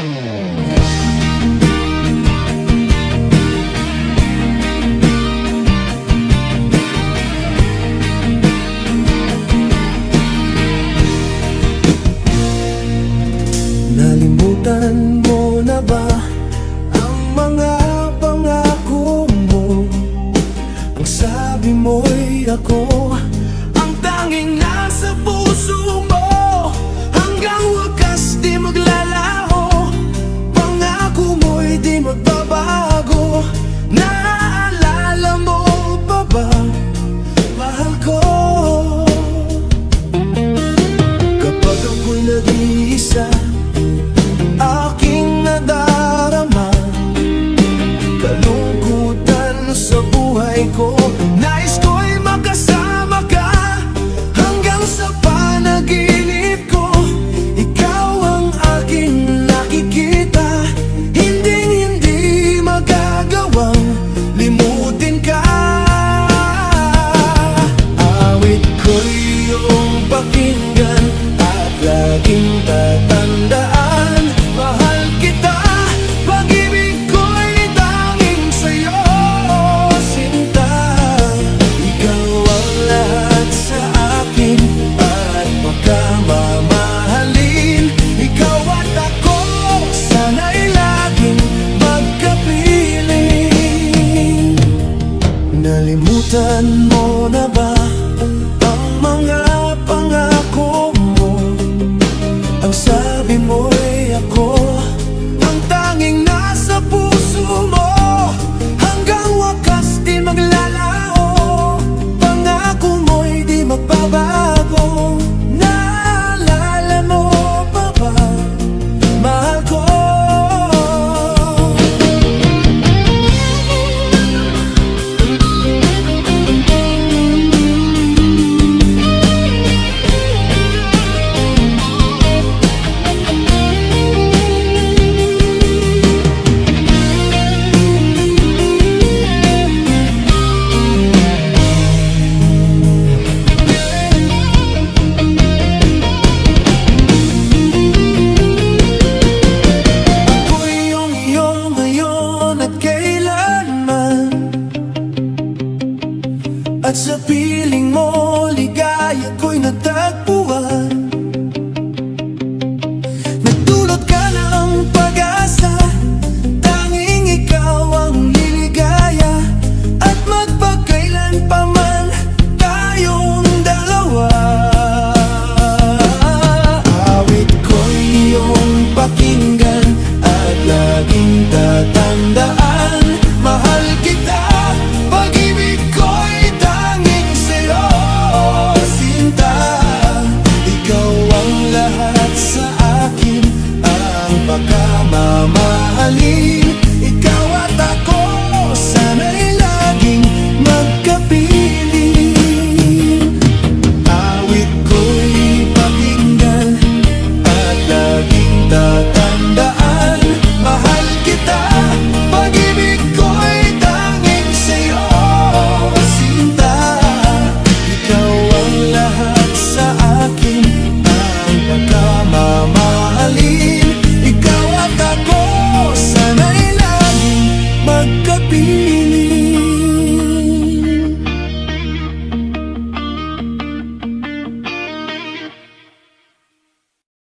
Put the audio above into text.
Nalimutan mo na ba ang mga pangako mo? Ang sabi mo'y ako ang tanging nasa puso mo. Hanggang wakas di maglalaho, pangako mo'y di magbabago. Naalala mo pa ba, mahal ko? Kapag ako'y nag-iisa, aking nadarama kalungkutan sa buhay ko. Nais ko'y makasama ka hanggang sa panaginip ko. Ikaw ang aking nakikita, hinding-hindi magagawang limutin ka. Awit ko'y iyong pakinggan at laging tatandaan. Mahal kita, pag-ibig ko'y tanging sa'yo, sinta. Ikaw ang lahat sa akin at pagkamamahalin. Ikaw at ako, sana'y laging magkapiling. Nalimutan mo na ba ang mga pangako mo? Ang sabi mo'y ako ang tanging nasa puso mo. Hanggang wakas di maglalaho, pangako mo'y di magbabago. Naalala mo pa ba, mahal ko? At sa piling mo, ligaya ko'y natagpuan. Nagdulot ka ng pag-asa, tanging ikaw ang liligaya. At magpagkailan pa man tayong dalawa. Awit ko'y iyong pakinggan at laging tatandaan. Mahal kita, pag-ibig ko'y tanging sa'yo, sinta. Ikaw ang lahat sa akin, ang pagkakas.